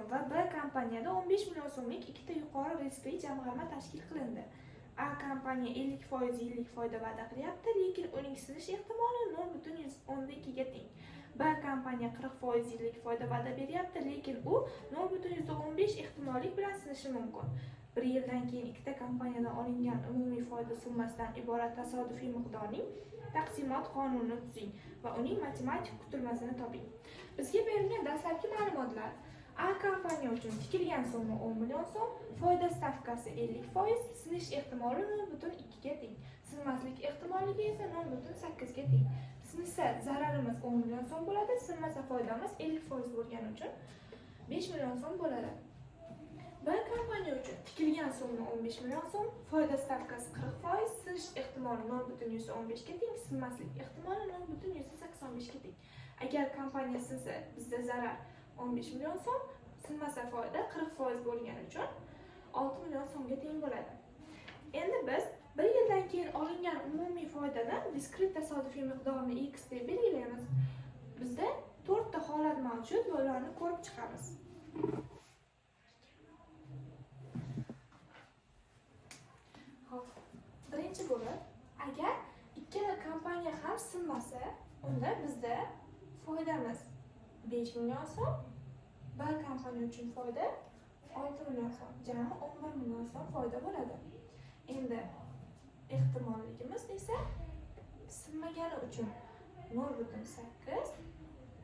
so'm va B kompaniyada 15 million so'mlik ikkita yuqori riskli jamg'arma tashkil qilindi. A kompaniya 50% yillik foyda va'da qilyapti, lekin uning sinish ehtimoli 0,2 ga teng. B kompaniya 40% yillik foyda va'da beryapti, lekin u 0,15 ehtimollik bilan sinishi mumkin. Bir yildan keyin ikkita kompaniyadan olingan umumiy foyda summasidan iborat tasodifiy miqdorning taqsimot qonunini tuzing va uning matematik kutilmasini toping. Bizga berilgan dastlabki ma'lumotlar: A kompaniya uchun tikilgan summa 10 million so'm, foyda stavkasi 50%, sinish ehtimoli 0,2 ga teng, sinmaslik ehtimolligi esa 0,8 ga teng. Sinsa zararimiz 10 million so'm bo'ladi, sinmasa foydamiz 50% bo'lgani uchun 5 million so'm bo'ladi. B kompaniya uchun tikilgan summa 15 million so'm, foyda stavkasi 40%, sinish ehtimoli 0,15 ga teng, sinmaslik ehtimoli 0,85 ga teng. Agar kompaniya sinsa, bizda zarar 15 million so'm, sinmasa foyda 40% bo'lgani uchun 6 million so'mga teng bo'ladi. Endi biz bir yildan keyin olingan umumiy foydadan diskret tasodifiy miqdorini x deb belgilaymiz. Bizda 4 ta holat mavjud va ularni ko'rib chiqamiz. Birinchi bo'lib, agar ikkala kompaniya ham sinmasa, unda bizda foydamiz 5 million so'm, B kompaniya uchun foyda 6 million so'm, jami 11 million so'm foyda bo'ladi. Endi ehtimolligimiz esa sinmagani uchun 0,8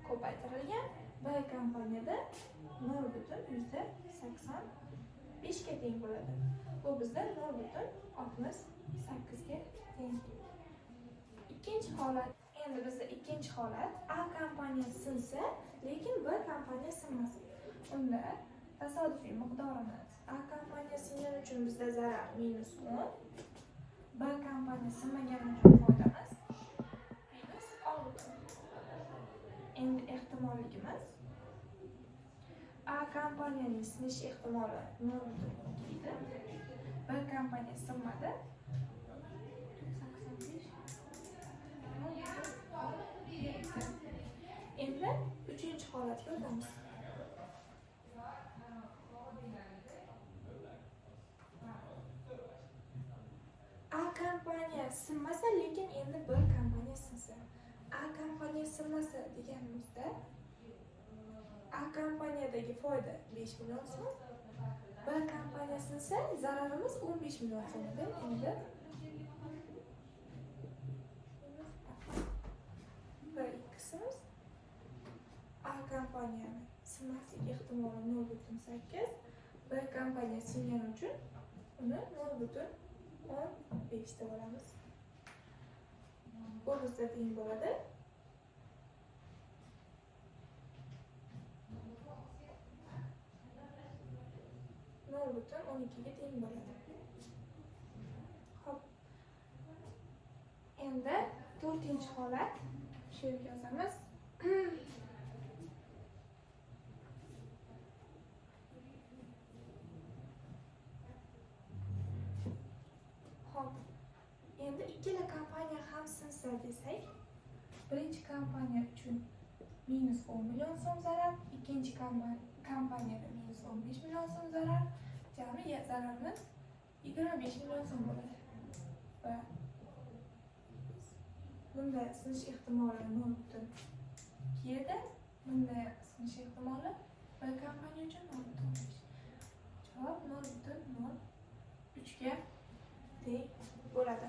ko'paytirilgan B kompaniyada 0,85 ga teng bo'ladi. Bu bizda 0,68 ga teng. Ikkinchi holat. Endi bizda ikkinchi holat, A kompaniya sinsa, lekin B kompaniya sinmasin. Unda tasodifiy miqdorimiz A kompaniya singani uchun bizda zarar minus 10, B kompaniya sinmagani uchun foydamiz minus 6. Endi ehtimolligimiz A kompaniyaning sinish ehtimoli 0,2 edi. B kompaniya sinmadi. Endi uchinchi holatga o'tamiz. A kompaniya sinmasa, lekin endi B kompaniya sinsa. A kompaniya sinmasa deganimizda A kompaniyadagi foyda 5 million so'm, B kompaniya sinsa zararimiz 15 million so'm edi. Endi bir ikkisimiz A kompaniyani sinmaslik ehtimoli 0,8, B kompaniya singani uchun uni 0,15 deb olamiz. Bu bizda teng bo'ladi 0,12 ga teng bo'ladi. Xo'p. Endi 4-chi holat, shu yerga yozamiz. Xo'p. Endi ikkala kompaniya ham sinsa desak, birinchi kompaniya uchun minus 10 million so'm zarar, ikkinchi kompaniyada minus 15 million so'm zarar, jami zararimiz 25 million so'm bo'ladi. Va bunda sinish ehtimoli 0,2 edi, bunda sinish ehtimoli B kompaniya uchun 0,15. Javob 0,03 ga teng bo'ladi.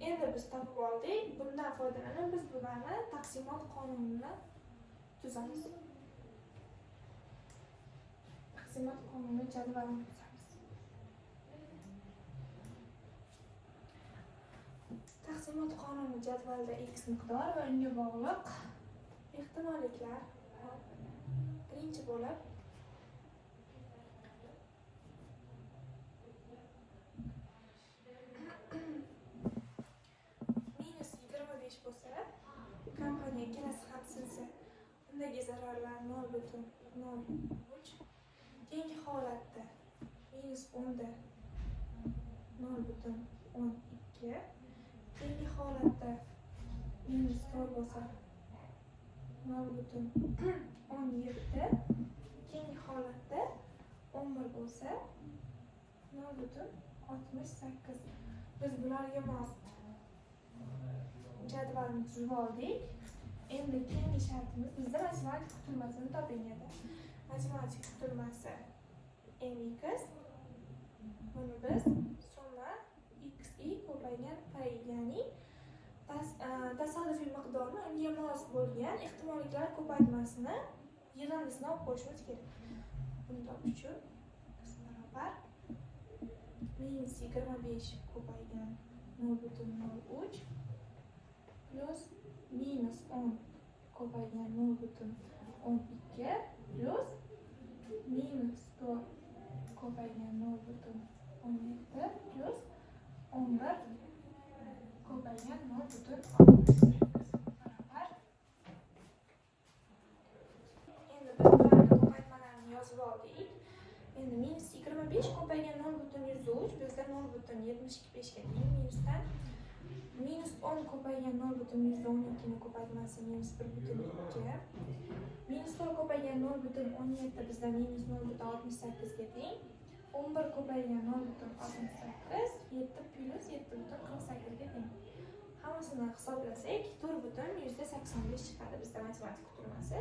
Endi biz topib oldik. Bundan foydalanib biz bularni taqsimot qonunini tuzamiz. Taqsimot qonuni jadvalini tuzamiz. Taqsimot qonuni jadvalda x miqdor va unga bog'liq ehtimolliklar. Birinchi bo'lib minus 25 bo'lsa, kompaniya ikkalasi ham sinsa, undagi zararlar 0,03. Keyingi holatda minus 10 da 0,12. Keyingi holatda minus 4 bo'lsa 0,17. Keyingi 0,68. Biz bularga mos jadvalni tuzib oldik. Endi keyingi shartimiz bizda matematik qutilmasini toping edi. Matematik qutilmasi mx buni biz summa xi ko'paygan pay, ya'ni tasodifiy miqdorni unga mos bo'lgan ehtimolliklar ko'paytmasini yig'indisini olib qo'yishimiz kerak. Buni topish uchun barobar -25 ko'paygan 0,03 plus -10 ko'paygan 0,12 plus -4 ko'paygan 0,17 plus 11 ko'paygan 0,68 barobar. Endi biz bularni ko'paytmalarini yozib oldik. Endi -25 ko'paygan 0,103 bizda 0,75 ga teng, minusdan -10 ko'paygan 0,112 ni ko'paytmasi -1,2, -4 ko'paygan 0,17 bizda -0,68 ga teng, 11 ko'paygan 0,68 7 plus 7,48 ga teng. Hammasini hisoblasak 4,85 chiqadi bizda matematik qutilmasi.